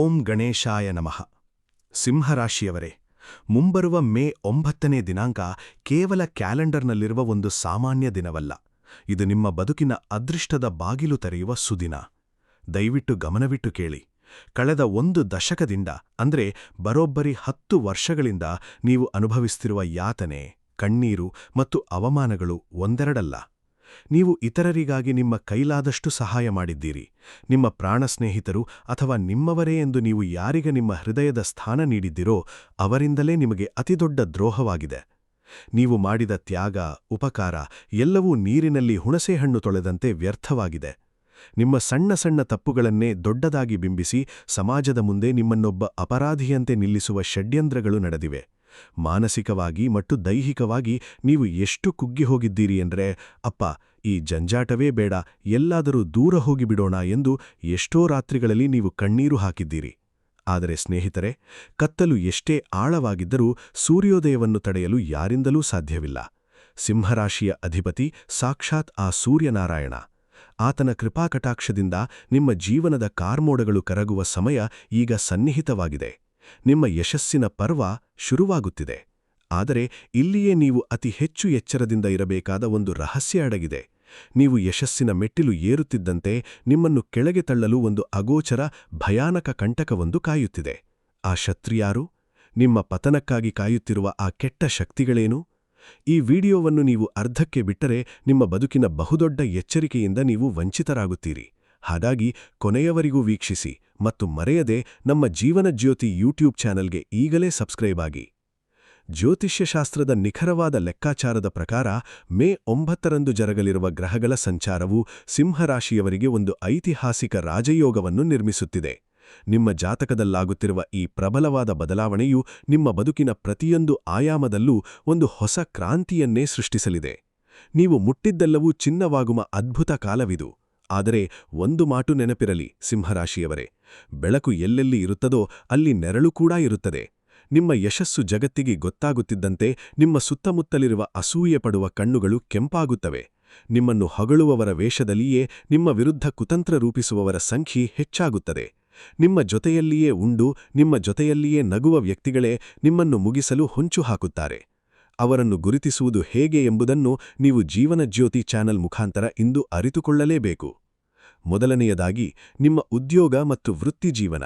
ಓಂ ಗಣೇಶಾಯ ನಮಃ. ಸಿಂಹರಾಶಿಯವರೇ, ಮುಂಬರುವ ಮೇ 9ನೇ ದಿನಾಂಕ ಕೇವಲ ಕ್ಯಾಲೆಂಡರ್ನಲ್ಲಿರುವ ಒಂದು ಸಾಮಾನ್ಯ ದಿನವಲ್ಲ. ಇದು ನಿಮ್ಮ ಬದುಕಿನ ಅದೃಷ್ಟದ ಬಾಗಿಲು ತೆರೆಯುವ ಸುದಿನ. ದಯವಿಟ್ಟು ಗಮನವಿಟ್ಟು ಕೇಳಿ. ಕಳೆದ ಒಂದು ದಶಕದಿಂದ ಅಂದ್ರೆ ಬರೋಬ್ಬರಿ 10 ವರ್ಷಗಳಿಂದ ನೀವು ಅನುಭವಿಸುತ್ತಿರುವ ಯಾತನೆ, ಕಣ್ಣೀರು ಮತ್ತು ಅವಮಾನಗಳು ಒಂದೆರಡಲ್ಲ. ನೀವು ಇತರರಿಗಾಗಿ ನಿಮ್ಮ ಕೈಲಾದಷ್ಟು ಸಹಾಯ ಮಾಡಿದ್ದೀರಿ. ನಿಮ್ಮ ಪ್ರಾಣ ಸ್ನೇಹಿತರು ಅಥವಾ ನಿಮ್ಮವರೇ ಎಂದು ನೀವು ಯಾರಿಗೆ ನಿಮ್ಮ ಹೃದಯದ ಸ್ಥಾನ ನೀಡಿದ್ದೀರೋ ಅವರಿಂದಲೇ ನಿಮಗೆ ಅತಿದೊಡ್ಡ ದ್ರೋಹವಾಗಿದೆ. ನೀವು ಮಾಡಿದ ತ್ಯಾಗ, ಉಪಕಾರ ಎಲ್ಲವೂ ನೀರಿನಲ್ಲಿ ಹುಣಸೆಹಣ್ಣು ತೊಳೆದಂತೆ ವ್ಯರ್ಥವಾಗಿದೆ. ನಿಮ್ಮ ಸಣ್ಣ ಸಣ್ಣ ತಪ್ಪುಗಳನ್ನೇ ದೊಡ್ಡದಾಗಿ ಬಿಂಬಿಸಿ ಸಮಾಜದ ಮುಂದೆ ನಿಮ್ಮನ್ನೊಬ್ಬ ಅಪರಾಧಿಯಂತೆ ನಿಲ್ಲಿಸುವ ಷಡ್ಯಂತ್ರಗಳು ನಡೆದಿವೆ. ಮಾನಸಿಕವಾಗಿ ಮತ್ತು ದೈಹಿಕವಾಗಿ ನೀವು ಎಷ್ಟು ಕುಗ್ಗಿ ಹೋಗಿದ್ದೀರಿ ಎಂದರೆ, ಅಪ್ಪ, ಈ ಜಂಜಾಟವೇ ಬೇಡ, ಎಲ್ಲಾದರೂ ದೂರ ಹೋಗಿಬಿಡೋಣ ಎಂದು ಎಷ್ಟೋ ರಾತ್ರಿಗಳಲ್ಲಿ ನೀವು ಕಣ್ಣೀರು ಹಾಕಿದ್ದೀರಿ. ಆದರೆ ಸ್ನೇಹಿತರೆ, ಕತ್ತಲು ಎಷ್ಟೇ ಆಳವಾಗಿದ್ದರೂ ಸೂರ್ಯೋದಯವನ್ನು ತಡೆಯಲು ಯಾರಿಂದಲೂ ಸಾಧ್ಯವಿಲ್ಲ. ಸಿಂಹರಾಶಿಯ ಅಧಿಪತಿ ಸಾಕ್ಷಾತ್ ಆ ಸೂರ್ಯನಾರಾಯಣ. ಆತನ ಕೃಪಾಕಟಾಕ್ಷದಿಂದ ನಿಮ್ಮ ಜೀವನದ ಕಾರ್ಮೋಡಗಳು ಕರಗುವ ಸಮಯ ಈಗ ಸನ್ನಿಹಿತವಾಗಿದೆ. ನಿಮ್ಮ ಯಶಸ್ಸಿನ ಪರ್ವ ಶುರುವಾಗುತ್ತಿದೆ. ಆದರೆ ಇಲ್ಲಿಯೇ ನೀವು ಅತಿ ಹೆಚ್ಚು ಎಚ್ಚರದಿಂದ ಇರಬೇಕಾದ ಒಂದು ರಹಸ್ಯ ಅಡಗಿದೆ. ನೀವು ಯಶಸ್ಸಿನ ಮೆಟ್ಟಿಲು ಏರುತ್ತಿದ್ದಂತೆ ನಿಮ್ಮನ್ನು ಕೆಳಗೆ ತಳ್ಳಲು ಒಂದು ಅಗೋಚರ, ಭಯಾನಕ ಕಂಟಕವೊಂದು ಕಾಯುತ್ತಿದೆ. ಆ ಶತ್ರುಯಾರು? ನಿಮ್ಮ ಪತನಕ್ಕಾಗಿ ಕಾಯುತ್ತಿರುವ ಆ ಕೆಟ್ಟ ಶಕ್ತಿಗಳೇನು? ಈ ವಿಡಿಯೋವನ್ನು ನೀವು ಅರ್ಧಕ್ಕೆ ಬಿಟ್ಟರೆ ನಿಮ್ಮ ಬದುಕಿನ ಬಹುದೊಡ್ಡ ಎಚ್ಚರಿಕೆಯಿಂದ ನೀವು ವಂಚಿತರಾಗುತ್ತೀರಿ. ಹಾಗಾಗಿ ಕೊನೆಯವರೆಗೂ ವೀಕ್ಷಿಸಿ ಮತ್ತು ಮರೆಯದೆ ನಮ್ಮ ಜೀವನ ಜ್ಯೋತಿ ಯೂಟ್ಯೂಬ್ ಚಾನೆಲ್ಗೆ ಈಗಲೇ ಸಬ್ಸ್ಕ್ರೈಬ್ ಆಗಿ. ಜ್ಯೋತಿಷ್ಯಶಾಸ್ತ್ರದ ನಿಖರವಾದ ಲೆಕ್ಕಾಚಾರದ ಪ್ರಕಾರ ಮೇ 9ರಂದು ಜರಗಲಿರುವ ಗ್ರಹಗಳ ಸಂಚಾರವು ಸಿಂಹರಾಶಿಯವರಿಗೆ ಒಂದು ಐತಿಹಾಸಿಕ ರಾಜಯೋಗವನ್ನು ನಿರ್ಮಿಸುತ್ತಿದೆ. ನಿಮ್ಮ ಜಾತಕದಲ್ಲಾಗುತ್ತಿರುವ ಈ ಪ್ರಬಲವಾದ ಬದಲಾವಣೆಯು ನಿಮ್ಮ ಬದುಕಿನ ಪ್ರತಿಯೊಂದು ಆಯಾಮದಲ್ಲೂ ಒಂದು ಹೊಸ ಕ್ರಾಂತಿಯನ್ನೇ ಸೃಷ್ಟಿಸಲಿದೆ. ನೀವು ಮುಟ್ಟಿದ್ದೆಲ್ಲವೂ ಚಿನ್ನವಾಗುವ ಅದ್ಭುತ ಕಾಲವಿದು. ಆದರೆ ಒಂದು ಮಾತು ನೆನಪಿರಲಿ ಸಿಂಹರಾಶಿಯವರೇ, ಬೆಳಕು ಎಲ್ಲೆಲ್ಲಿ ಇರುತ್ತದೋ ಅಲ್ಲಿ ನೆರಳು ಕೂಡ ಇರುತ್ತದೆ. ನಿಮ್ಮ ಯಶಸ್ಸು ಜಗತ್ತಿಗೆ ಗೊತ್ತಾಗುತ್ತಿದ್ದಂತೆ ನಿಮ್ಮ ಸುತ್ತಮುತ್ತಲಿರುವ ಅಸೂಯೆ ಪಡುವ ಕಣ್ಣುಗಳು ಕೆಂಪಾಗುತ್ತವೆ. ನಿಮ್ಮನ್ನು ಹೊಗಳುವವರ ವೇಷದಲ್ಲಿಯೇ ನಿಮ್ಮ ವಿರುದ್ಧ ಕುತಂತ್ರ ರೂಪಿಸುವವರ ಸಂಖ್ಯೆ ಹೆಚ್ಚಾಗುತ್ತದೆ. ನಿಮ್ಮ ಜೊತೆಯಲ್ಲಿಯೇ ಉಂಡು ನಿಮ್ಮ ಜೊತೆಯಲ್ಲಿಯೇ ನಗುವ ವ್ಯಕ್ತಿಗಳೇ ನಿಮ್ಮನ್ನು ಮುಗಿಸಲು ಹೊಂಚು ಹಾಕುತ್ತಾರೆ. ಅವರನ್ನು ಗುರುತಿಸುವುದು ಹೇಗೆ ಎಂಬುದನ್ನು ನೀವು ಜೀವನ ಜ್ಯೋತಿ ಚಾನೆಲ್ ಮುಖಾಂತರ ಇಂದು ಅರಿತುಕೊಳ್ಳಲೇಬೇಕು. ಮೊದಲನೆಯದಾಗಿ, ನಿಮ್ಮ ಉದ್ಯೋಗ ಮತ್ತು ವೃತ್ತಿ ಜೀವನ.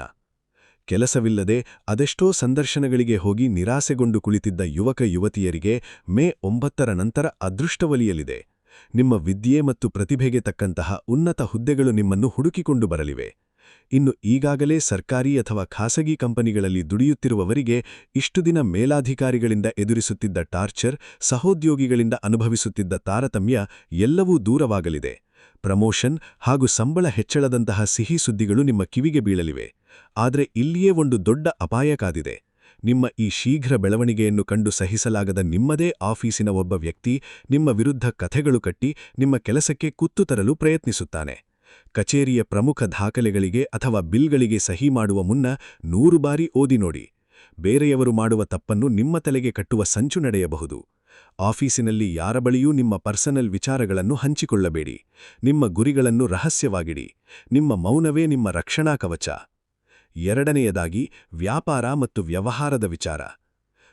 ಕೆಲಸವಿಲ್ಲದೆ ಅದೆಷ್ಟೋ ಸಂದರ್ಶನಗಳಿಗೆ ಹೋಗಿ ನಿರಾಸೆಗೊಂಡು ಕುಳಿತಿದ್ದ ಯುವಕ ಯುವತಿಯರಿಗೆ ಮೇ 9ರ ನಂತರ ಅದೃಷ್ಟವಲಿಯಲಿದೆ. ನಿಮ್ಮ ವಿದ್ಯೆ ಮತ್ತು ಪ್ರತಿಭೆಗೆ ತಕ್ಕಂತಹ ಉನ್ನತ ಹುದ್ದೆಗಳು ನಿಮ್ಮನ್ನು ಹುಡುಕಿಕೊಂಡು ಬರಲಿವೆ. ಇನ್ನು ಈಗಾಗಲೇ ಸರ್ಕಾರಿ ಅಥವಾ ಖಾಸಗಿ ಕಂಪನಿಗಳಲ್ಲಿ ದುಡಿಯುತ್ತಿರುವವರಿಗೆ ಇಷ್ಟು ದಿನ ಮೇಲಾಧಿಕಾರಿಗಳಿಂದ ಎದುರಿಸುತ್ತಿದ್ದ ಟಾರ್ಚರ್, ಸಹೋದ್ಯೋಗಿಗಳಿಂದ ಅನುಭವಿಸುತ್ತಿದ್ದ ತಾರತಮ್ಯ ಎಲ್ಲವೂ ದೂರವಾಗಲಿದೆ. ಪ್ರಮೋಷನ್ ಹಾಗೂ ಸಂಬಳ ಹೆಚ್ಚಳದಂತಹ ಸಿಹಿ ಸುದ್ದಿಗಳು ನಿಮ್ಮ ಕಿವಿಗೆ ಬೀಳಲಿವೆ. ಆದರೆ ಇಲ್ಲಿಯೇ ಒಂದು ದೊಡ್ಡ ಅಪಾಯ ಕಾದಿದೆ. ನಿಮ್ಮ ಈ ಶೀಘ್ರ ಬೆಳವಣಿಗೆಯನ್ನು ಕಂಡು ಸಹಿಸಲಾಗದ ನಿಮ್ಮದೇ ಆಫೀಸಿನ ಒಬ್ಬ ವ್ಯಕ್ತಿ ನಿಮ್ಮ ವಿರುದ್ಧ ಕಥೆಗಳು ಕಟ್ಟಿ ನಿಮ್ಮ ಕೆಲಸಕ್ಕೆ ಕುತ್ತು ತರಲು ಪ್ರಯತ್ನಿಸುತ್ತಾನೆ. ಕಚೇರಿಯ ಪ್ರಮುಖ ದಾಖಲೆಗಳಿಗೆ ಅಥವಾ ಬಿಲ್ಗಳಿಗೆ ಸಹಿ ಮಾಡುವ ಮುನ್ನ 100 ಬಾರಿ ಓದಿ ನೋಡಿ. ಬೇರೆಯವರು ಮಾಡುವ ತಪ್ಪನ್ನು ನಿಮ್ಮ ತಲೆಗೆ ಕಟ್ಟುವ ಸಂಚು ನಡೆಯಬಹುದು. ಆಫೀಸಿನಲ್ಲಿ ಯಾರ ಬಳಿಯೂ ನಿಮ್ಮ ಪರ್ಸನಲ್ ವಿಚಾರಗಳನ್ನು ಹಂಚಿಕೊಳ್ಳಬೇಡಿ. ನಿಮ್ಮ ಗುರಿಗಳನ್ನು ರಹಸ್ಯವಾಗಿಡಿ. ನಿಮ್ಮ ಮೌನವೇ ನಿಮ್ಮ ರಕ್ಷಣಾ ಕವಚ. ಎರಡನೆಯದಾಗಿ, ವ್ಯಾಪಾರ ಮತ್ತು ವ್ಯವಹಾರದ ವಿಚಾರ.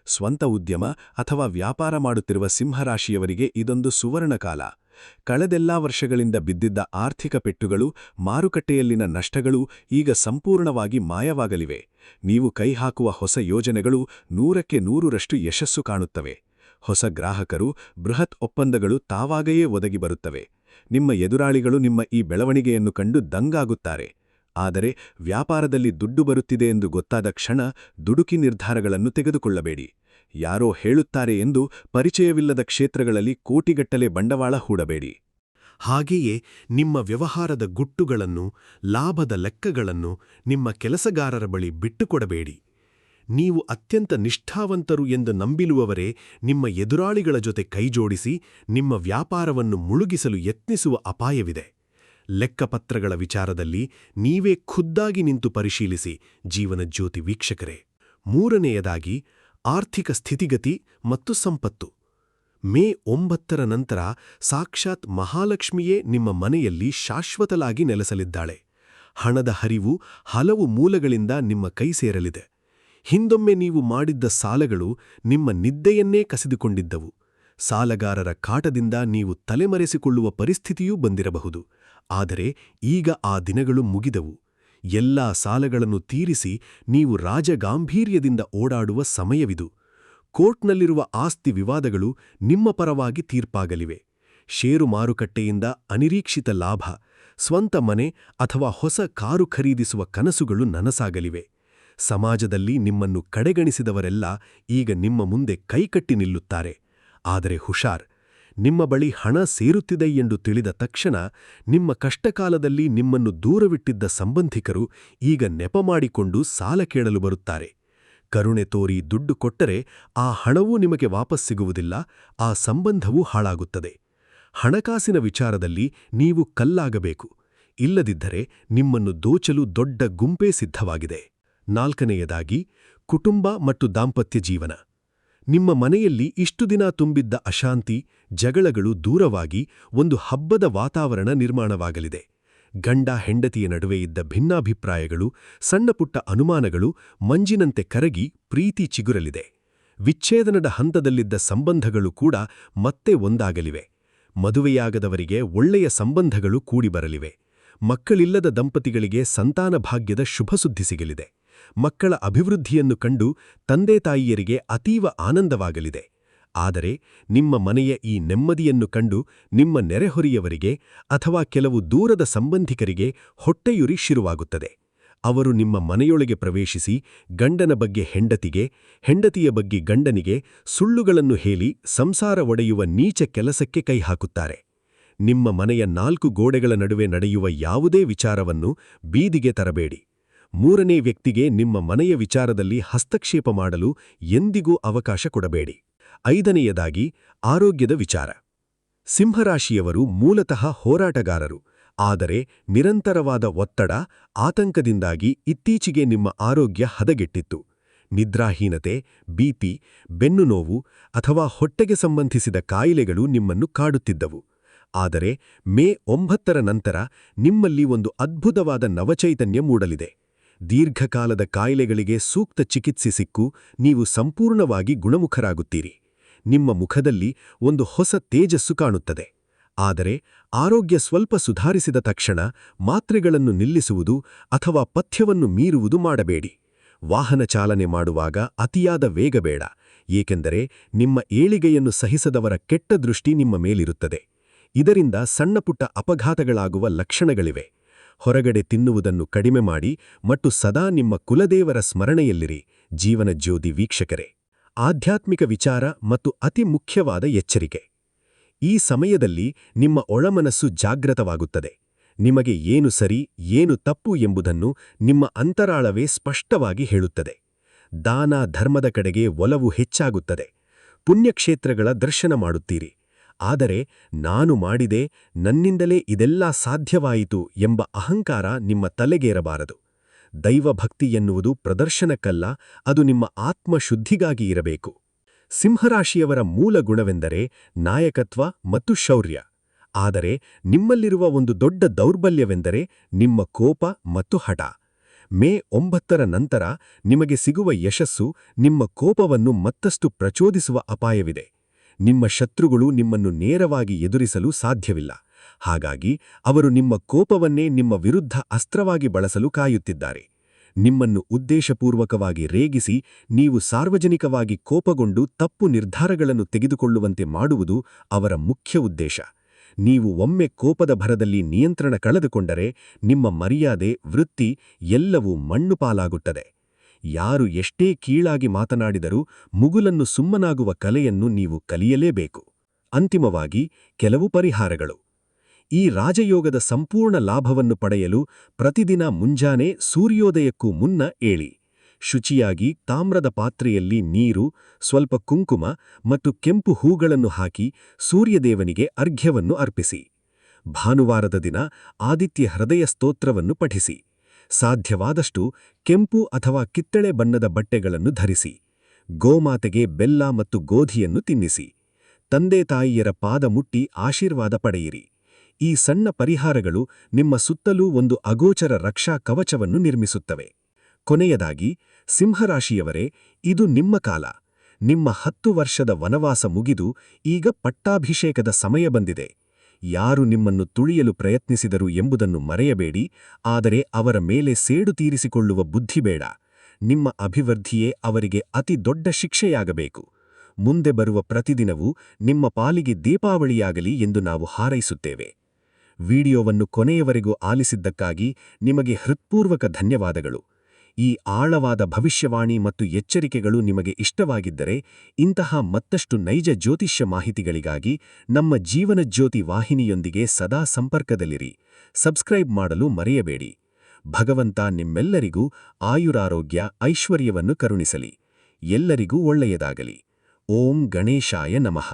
ಸ್ವಂತ ಉದ್ಯಮ ಅಥವಾ ವ್ಯಾಪಾರ ಮಾಡುತ್ತಿರುವ ಸಿಂಹರಾಶಿಯವರಿಗೆ ಇದೊಂದು ಸುವರ್ಣಕಾಲ. ಕಳೆದೆಲ್ಲಾ ವರ್ಷಗಳಿಂದ ಬಿದ್ದಿದ್ದ ಆರ್ಥಿಕ ಪೆಟ್ಟುಗಳು, ಮಾರುಕಟ್ಟೆಯಲ್ಲಿನ ನಷ್ಟಗಳು ಈಗ ಸಂಪೂರ್ಣವಾಗಿ ಮಾಯವಾಗಲಿವೆ. ನೀವು ಕೈಹಾಕುವ ಹೊಸ ಯೋಜನೆಗಳು 100ಕ್ಕೆ 100ರಷ್ಟು ಯಶಸ್ಸು ಕಾಣುತ್ತವೆ. ಹೊಸ ಗ್ರಾಹಕರು, ಬೃಹತ್ ಒಪ್ಪಂದಗಳು ತಾವಾಗೆಯೇ ಒದಗಿ ಬರುತ್ತವೆ. ನಿಮ್ಮ ಎದುರಾಳಿಗಳು ನಿಮ್ಮ ಈ ಬೆಳವಣಿಗೆಯನ್ನು ಕಂಡು ದಂಗಾಗುತ್ತಾರೆ. ಆದರೆ ವ್ಯಾಪಾರದಲ್ಲಿ ದುಡ್ಡು ಬರುತ್ತಿದೆ ಎಂದು ಗೊತ್ತಾದ ಕ್ಷಣ ದುಡುಕಿ ನಿರ್ಧಾರಗಳನ್ನು ತೆಗೆದುಕೊಳ್ಳಬೇಡಿ. ಯಾರೋ ಹೇಳುತ್ತಾರೆ ಎಂದು ಪರಿಚಯವಿಲ್ಲದ ಕ್ಷೇತ್ರಗಳಲ್ಲಿ ಕೋಟಿಗಟ್ಟಲೆ ಬಂಡವಾಳ ಹೂಡಬೇಡಿ. ಹಾಗೆಯೇ ನಿಮ್ಮ ವ್ಯವಹಾರದ ಗುಟ್ಟುಗಳನ್ನು, ಲಾಭದ ಲೆಕ್ಕಗಳನ್ನು ನಿಮ್ಮ ಕೆಲಸಗಾರರ ಬಳಿ ಬಿಟ್ಟುಕೊಡಬೇಡಿ. ನೀವು ಅತ್ಯಂತ ನಿಷ್ಠಾವಂತರು ಎಂದು ನಂಬಿರುವವರೇ ನಿಮ್ಮ ಎದುರಾಳಿಗಳ ಜೊತೆ ಕೈಜೋಡಿಸಿ ನಿಮ್ಮ ವ್ಯಾಪಾರವನ್ನು ಮುಳುಗಿಸಲು ಯತ್ನಿಸುವ ಅಪಾಯವಿದೆ. ಲೆಕ್ಕಪತ್ರಗಳ ವಿಚಾರದಲ್ಲಿ ನೀವೇ ಖುದ್ದಾಗಿ ನಿಂತು ಪರಿಶೀಲಿಸಿ ಜೀವನ ಜ್ಯೋತಿ ವೀಕ್ಷಕರೇ. ಮೂರನೆಯದಾಗಿ, ಆರ್ಥಿಕ ಸ್ಥಿತಿಗತಿ ಮತ್ತು ಸಂಪತ್ತು. ಮೇ 9ರ ನಂತರ ಸಾಕ್ಷಾತ್ ಮಹಾಲಕ್ಷ್ಮಿಯೇ ನಿಮ್ಮ ಮನೆಯಲ್ಲಿ ಶಾಶ್ವತಲಾಗಿ ನೆಲೆಸಲಿದ್ದಾಳೆ. ಹಣದ ಹರಿವು ಹಲವು ಮೂಲಗಳಿಂದ ನಿಮ್ಮ ಕೈ ಸೇರಲಿದೆ. ಹಿಂದೊಮ್ಮೆ ನೀವು ಮಾಡಿದ್ದ ಸಾಲಗಳು ನಿಮ್ಮ ನಿದ್ದೆಯನ್ನೇ ಕಸಿದುಕೊಂಡಿದ್ದವು. ಸಾಲಗಾರರ ಕಾಟದಿಂದ ನೀವು ತಲೆಮರೆಸಿಕೊಳ್ಳುವ ಪರಿಸ್ಥಿತಿಯೂ ಬಂದಿರಬಹುದು. ಆದರೆ ಈಗ ಆ ದಿನಗಳು ಮುಗಿದವು. ಎಲ್ಲಾ ಸಾಲಗಳನ್ನು ತೀರಿಸಿ ನೀವು ರಾಜಗಾಂಭೀರ್ಯದಿಂದ ಓಡಾಡುವ ಸಮಯವಿದು. ಕೋರ್ಟ್ನಲ್ಲಿರುವ ಆಸ್ತಿ ವಿವಾದಗಳು ನಿಮ್ಮ ಪರವಾಗಿ ತೀರ್ಪಾಗಲಿವೆ. ಷೇರು ಮಾರುಕಟ್ಟೆಯಿಂದ ಅನಿರೀಕ್ಷಿತ ಲಾಭ, ಸ್ವಂತ ಮನೆ ಅಥವಾ ಹೊಸ ಕಾರು ಖರೀದಿಸುವ ಕನಸುಗಳು ನನಸಾಗಲಿವೆ. ಸಮಾಜದಲ್ಲಿ ನಿಮ್ಮನ್ನು ಕಡೆಗಣಿಸಿದವರೆಲ್ಲ ಈಗ ನಿಮ್ಮ ಮುಂದೆ ಕೈಕಟ್ಟಿ ನಿಲ್ಲುತ್ತಾರೆ. ಆದರೆ ಹುಷಾರ್, ನಿಮ್ಮ ಬಳಿ ಹಣ ಸೇರುತ್ತಿದೆ ಎಂದು ತಿಳಿದ ತಕ್ಷಣ ನಿಮ್ಮ ಕಷ್ಟಕಾಲದಲ್ಲಿ ನಿಮ್ಮನ್ನು ದೂರವಿಟ್ಟಿದ್ದ ಸಂಬಂಧಿಕರು ಈಗ ನೆಪ ಮಾಡಿಕೊಂಡು ಸಾಲ ಕೇಳಲು ಬರುತ್ತಾರೆ. ಕರುಣೆ ತೋರಿ ದುಡ್ಡು ಕೊಟ್ಟರೆ ಆ ಹಣವೂ ನಿಮಗೆ ವಾಪಸ್ ಸಿಗುವುದಿಲ್ಲ, ಆ ಸಂಬಂಧವೂ ಹಾಳಾಗುತ್ತದೆ. ಹಣಕಾಸಿನ ವಿಚಾರದಲ್ಲಿ ನೀವು ಕಲ್ಲಾಗಬೇಕು. ಇಲ್ಲದಿದ್ದರೆ ನಿಮ್ಮನ್ನು ದೋಚಲು ದೊಡ್ಡ ಗುಂಪೇ ಸಿದ್ಧವಾಗಿದೆ. 4ನೆಯದಾಗಿ, ಕುಟುಂಬ ಮತ್ತು ದಾಂಪತ್ಯ ಜೀವನ. ನಿಮ್ಮ ಮನೆಯಲ್ಲಿ ಇಷ್ಟು ದಿನ ತುಂಬಿದ್ದ ಅಶಾಂತಿ, ಜಗಳಗಳು ದೂರವಾಗಿ ಒಂದು ಹಬ್ಬದ ವಾತಾವರಣ ನಿರ್ಮಾಣವಾಗಲಿದೆ. ಗಂಡ ಹೆಂಡತಿಯ ನಡುವೆ ಇದ್ದ ಭಿನ್ನಾಭಿಪ್ರಾಯಗಳು, ಸಣ್ಣಪುಟ್ಟ ಅನುಮಾನಗಳು ಮಂಜಿನಂತೆ ಕರಗಿ ಪ್ರೀತಿ ಚಿಗುರಲಿದೆ. ವಿಚ್ಛೇದನದ ಹಂತದಲ್ಲಿದ್ದ ಸಂಬಂಧಗಳು ಕೂಡ ಮತ್ತೆ ಒಂದಾಗಲಿವೆ. ಮದುವೆಯಾಗದವರಿಗೆ ಒಳ್ಳೆಯ ಸಂಬಂಧಗಳು ಕೂಡಿಬರಲಿವೆ. ಮಕ್ಕಳಿಲ್ಲದ ದಂಪತಿಗಳಿಗೆ ಸಂತಾನ ಭಾಗ್ಯದ ಶುಭಸುದ್ದಿ ಸಿಗಲಿದೆ. ಮಕ್ಕಳ ಅಭಿವೃದ್ಧಿಯನ್ನು ಕಂಡು ತಂದೆ ತಾಯಿಯರಿಗೆ ಅತೀವ ಆನಂದವಾಗಲಿದೆ. ಆದರೆ ನಿಮ್ಮ ಮನೆಯ ಈ ನೆಮ್ಮದಿಯನ್ನು ಕಂಡು ನಿಮ್ಮ ನೆರೆಹೊರೆಯವರಿಗೆ ಅಥವಾ ಕೆಲವು ದೂರದ ಸಂಬಂಧಿಕರಿಗೆ ಹೊಟ್ಟೆಯುರಿ ಶುರುವಾಗುತ್ತದೆ. ಅವರು ನಿಮ್ಮ ಮನೆಯೊಳಗೆ ಪ್ರವೇಶಿಸಿ ಗಂಡನ ಬಗ್ಗೆ ಹೆಂಡತಿಗೆ, ಹೆಂಡತಿಯ ಬಗ್ಗೆ ಗಂಡನಿಗೆ ಸುಳ್ಳುಗಳನ್ನು ಹೇಳಿ ಸಂಸಾರ ಒಡೆಯುವ ನೀಚ ಕೆಲಸಕ್ಕೆ ಕೈಹಾಕುತ್ತಾರೆ. ನಿಮ್ಮ ಮನೆಯ 4 ಗೋಡೆಗಳ ನಡುವೆ ನಡೆಯುವ ಯಾವುದೇ ವಿಚಾರವನ್ನು ಬೀದಿಗೆ ತರಬೇಡಿ. 3ನೇ ವ್ಯಕ್ತಿಗೆ ನಿಮ್ಮ ಮನೆಯ ವಿಚಾರದಲ್ಲಿ ಹಸ್ತಕ್ಷೇಪ ಮಾಡಲು ಎಂದಿಗೂ ಅವಕಾಶ ಕೊಡಬೇಡಿ. 5ನೆಯದಾಗಿ, ಆರೋಗ್ಯದ ವಿಚಾರ. ಸಿಂಹರಾಶಿಯವರು ಮೂಲತಃ ಹೋರಾಟಗಾರರು. ಆದರೆ ನಿರಂತರವಾದ ಒತ್ತಡ, ಆತಂಕದಿಂದಾಗಿ ಇತ್ತೀಚೆಗೆ ನಿಮ್ಮ ಆರೋಗ್ಯ ಹದಗೆಟ್ಟಿತ್ತು. ನಿದ್ರಾಹೀನತೆ, ಬಿಪಿ, ಬೆನ್ನುನೋವು ಅಥವಾ ಹೊಟ್ಟೆಗೆ ಸಂಬಂಧಿಸಿದ ಕಾಯಿಲೆಗಳು ನಿಮ್ಮನ್ನು ಕಾಡುತ್ತಿದ್ದವು. ಆದರೆ ಮೇ 9ರ ನಂತರ ನಿಮ್ಮಲ್ಲಿ ಒಂದು ಅದ್ಭುತವಾದ ನವಚೈತನ್ಯ ಮೂಡಲಿದೆ. ದೀರ್ಘಕಾಲದ ಕಾಯಿಲೆಗಳಿಗೆ ಸೂಕ್ತ ಚಿಕಿತ್ಸೆ ಸಿಕ್ಕು ನೀವು ಸಂಪೂರ್ಣವಾಗಿ ಗುಣಮುಖರಾಗುತ್ತೀರಿ. ನಿಮ್ಮ ಮುಖದಲ್ಲಿ ಒಂದು ಹೊಸ ತೇಜಸ್ಸು ಕಾಣುತ್ತದೆ. ಆದರೆ ಆರೋಗ್ಯ ಸ್ವಲ್ಪ ಸುಧಾರಿಸಿದ ತಕ್ಷಣ ಮಾತ್ರೆಗಳನ್ನು ನಿಲ್ಲಿಸುವುದು ಅಥವಾ ಪಥ್ಯವನ್ನು ಮೀರುವುದು ಮಾಡಬೇಡಿ. ವಾಹನ ಚಾಲನೆ ಮಾಡುವಾಗ ಅತಿಯಾದ ವೇಗ ಬೇಡ, ಏಕೆಂದರೆ ನಿಮ್ಮ ಏಳಿಗೆಯನ್ನು ಸಹಿಸದವರ ಕೆಟ್ಟ ದೃಷ್ಟಿ ನಿಮ್ಮ ಮೇಲಿರುತ್ತದೆ. ಇದರಿಂದ ಸಣ್ಣಪುಟ್ಟ ಅಪಘಾತಗಳಾಗುವ ಲಕ್ಷಣಗಳಿವೆ. ಹೊರಗಡೆ ತಿನ್ನುವುದನ್ನು ಕಡಿಮೆ ಮಾಡಿ ಮತ್ತು ಸದಾ ನಿಮ್ಮ ಕುಲದೇವರ ಸ್ಮರಣೆಯಲ್ಲಿರಿ. ಜೀವನ ಜ್ಯೋತಿ ವೀಕ್ಷಕರೇ, ಆಧ್ಯಾತ್ಮಿಕ ವಿಚಾರ ಮತ್ತು ಅತಿ ಮುಖ್ಯವಾದ ಎಚ್ಚರಿಕೆ. ಈ ಸಮಯದಲ್ಲಿ ನಿಮ್ಮ ಒಳಮನಸ್ಸು ಜಾಗೃತವಾಗುತ್ತದೆ. ನಿಮಗೆ ಏನು ಸರಿ, ಏನು ತಪ್ಪು ಎಂಬುದನ್ನು ನಿಮ್ಮ ಅಂತರಾಳವೇ ಸ್ಪಷ್ಟವಾಗಿ ಹೇಳುತ್ತದೆ. ದಾನ ಧರ್ಮದ ಕಡೆಗೆ ಒಲವು ಹೆಚ್ಚಾಗುತ್ತದೆ. ಪುಣ್ಯಕ್ಷೇತ್ರಗಳ ದರ್ಶನ ಮಾಡುತ್ತೀರಿ. ಆದರೆ ನಾನು ಮಾಡಿದೆ, ನನ್ನಿಂದಲೇ ಇದೆಲ್ಲ ಸಾಧ್ಯವಾಯಿತು ಎಂಬ ಅಹಂಕಾರ ನಿಮ್ಮ ತಲೆಗೇರಬಾರದು. ದೈವಭಕ್ತಿ ಎನ್ನುವುದು ಪ್ರದರ್ಶನಕ್ಕಲ್ಲ, ಅದು ನಿಮ್ಮ ಆತ್ಮಶುದ್ಧಿಗಾಗಿ ಇರಬೇಕು. ಸಿಂಹರಾಶಿಯವರ ಮೂಲ ಗುಣವೆಂದರೆ ನಾಯಕತ್ವ ಮತ್ತು ಶೌರ್ಯ. ಆದರೆ ನಿಮ್ಮಲ್ಲಿರುವ ಒಂದು ದೊಡ್ಡ ದೌರ್ಬಲ್ಯವೆಂದರೆ ನಿಮ್ಮ ಕೋಪ ಮತ್ತು ಹಠ. ಮೇ 9ರ ನಂತರ ನಿಮಗೆ ಸಿಗುವ ಯಶಸ್ಸು ನಿಮ್ಮ ಕೋಪವನ್ನು ಮತ್ತಷ್ಟು ಪ್ರಚೋದಿಸುವ ಅಪಾಯವಿದೆ. ನಿಮ್ಮ ಶತ್ರುಗಳು ನಿಮ್ಮನ್ನು ನೇರವಾಗಿ ಎದುರಿಸಲು ಸಾಧ್ಯವಿಲ್ಲ. ಹಾಗಾಗಿ ಅವರು ನಿಮ್ಮ ಕೋಪವನ್ನೇ ನಿಮ್ಮ ವಿರುದ್ಧ ಅಸ್ತ್ರವಾಗಿ ಬಳಸಲು ಕಾಯುತ್ತಿದ್ದಾರೆ. ನಿಮ್ಮನ್ನು ಉದ್ದೇಶಪೂರ್ವಕವಾಗಿ ರೇಗಿಸಿ ನೀವು ಸಾರ್ವಜನಿಕವಾಗಿ ಕೋಪಗೊಂಡು ತಪ್ಪು ನಿರ್ಧಾರಗಳನ್ನು ತೆಗೆದುಕೊಳ್ಳುವಂತೆ ಮಾಡುವುದು ಅವರ ಮುಖ್ಯ ಉದ್ದೇಶ. ನೀವು ಒಮ್ಮೆ ಕೋಪದ ಭರದಲ್ಲಿ ನಿಯಂತ್ರಣ ಕಳೆದುಕೊಂಡರೆ ನಿಮ್ಮ ಮರ್ಯಾದೆ, ವೃತ್ತಿ ಎಲ್ಲವೂ ಮಣ್ಣು ಪಾಲಾಗುತ್ತದೆ. ಯಾರು ಎಷ್ಟೇ ಕೀಳಾಗಿ ಮಾತನಾಡಿದರೂ ಮುಗುಲನ್ನು ಸುಮ್ಮನಾಗುವ ಕಲೆಯನ್ನು ನೀವು ಕಲಿಯಲೇಬೇಕು. ಅಂತಿಮವಾಗಿ ಕೆಲವು ಪರಿಹಾರಗಳು. ಈ ರಾಜಯೋಗದ ಸಂಪೂರ್ಣ ಲಾಭವನ್ನು ಪಡೆಯಲು ಪ್ರತಿದಿನ ಮುಂಜಾನೆ ಸೂರ್ಯೋದಯಕ್ಕೂ ಮುನ್ನ ಏಳಿ. ಶುಚಿಯಾಗಿ ತಾಮ್ರದ ಪಾತ್ರೆಯಲ್ಲಿ ನೀರು, ಸ್ವಲ್ಪ ಕುಂಕುಮ ಮತ್ತು ಕೆಂಪು ಹೂಗಳನ್ನು ಹಾಕಿ ಸೂರ್ಯದೇವನಿಗೆ ಅರ್ಘ್ಯವನ್ನು ಅರ್ಪಿಸಿ. ಭಾನುವಾರದ ದಿನ ಆದಿತ್ಯ ಹೃದಯ ಸ್ತೋತ್ರವನ್ನು ಪಠಿಸಿ. ಸಾಧ್ಯವಾದಷ್ಟು ಕೆಂಪು ಅಥವಾ ಕಿತ್ತಳೆ ಬಣ್ಣದ ಬಟ್ಟೆಗಳನ್ನು ಧರಿಸಿ. ಗೋಮಾತೆಗೆ ಬೆಲ್ಲ ಮತ್ತು ಗೋಧಿಯನ್ನು ತಿನ್ನಿಸಿ. ತಂದೆ ತಾಯಿಯರ ಪಾದ ಮುಟ್ಟಿ ಆಶೀರ್ವಾದ ಪಡೆಯಿರಿ. ಈ ಸಣ್ಣ ಪರಿಹಾರಗಳು ನಿಮ್ಮ ಸುತ್ತಲೂ ಒಂದು ಅಗೋಚರ ರಕ್ಷಾ ಕವಚವನ್ನು ನಿರ್ಮಿಸುತ್ತವೆ. ಕೊನೆಯದಾಗಿ, ಸಿಂಹರಾಶಿಯವರೇ, ಇದು ನಿಮ್ಮ ಕಾಲ. ನಿಮ್ಮ 10 ವರ್ಷದ ವನವಾಸ ಮುಗಿದು ಈಗ ಪಟ್ಟಾಭಿಷೇಕದ ಸಮಯ ಬಂದಿದೆ. ಯಾರು ನಿಮ್ಮನ್ನು ತುಳಿಯಲು ಪ್ರಯತ್ನಿಸಿದರು ಎಂಬುದನ್ನು ಮರೆಯಬೇಡಿ, ಆದರೆ ಅವರ ಮೇಲೆ ಸೇಡು ತೀರಿಸಿಕೊಳ್ಳುವ ಬುದ್ಧಿ ಬೇಡ. ನಿಮ್ಮ ಅಭಿವೃದ್ಧಿಯೇ ಅವರಿಗೆ ಅತಿ ದೊಡ್ಡ ಶಿಕ್ಷೆಯಾಗಬೇಕು. ಮುಂದೆ ಬರುವ ಪ್ರತಿದಿನವೂ ನಿಮ್ಮ ಪಾಲಿಗೆ ದೀಪಾವಳಿಯಾಗಲಿ ಎಂದು ನಾವು ಹಾರೈಸುತ್ತೇವೆ. ವಿಡಿಯೋವನ್ನು ಕೊನೆಯವರೆಗೂ ಆಲಿಸಿದ್ದಕ್ಕಾಗಿ ನಿಮಗೆ ಹೃತ್ಪೂರ್ವಕ ಧನ್ಯವಾದಗಳು. ಈ ಆಳವಾದ ಭವಿಷ್ಯವಾಣಿ ಮತ್ತು ಎಚ್ಚರಿಕೆಗಳು ನಿಮಗೆ ಇಷ್ಟವಾಗಿದ್ದರೆ, ಇಂತಹ ಮತ್ತಷ್ಟು ನೈಜ ಜ್ಯೋತಿಷ್ಯ ಮಾಹಿತಿಗಳಿಗಾಗಿ ನಮ್ಮ ಜೀವನಜ್ಯೋತಿ ವಾಹಿನಿಯೊಂದಿಗೆ ಸದಾ ಸಂಪರ್ಕದಲ್ಲಿರಿ. ಸಬ್ಸ್ಕ್ರೈಬ್ ಮಾಡಲು ಮರೆಯಬೇಡಿ. ಭಗವಂತ ನಿಮ್ಮೆಲ್ಲರಿಗೂ ಆಯುರಾರೋಗ್ಯ, ಐಶ್ವರ್ಯವನ್ನು ಕರುಣಿಸಲಿ. ಎಲ್ಲರಿಗೂ ಒಳ್ಳೆಯದಾಗಲಿ. ಓಂ ಗಣೇಶಾಯ ನಮಃ.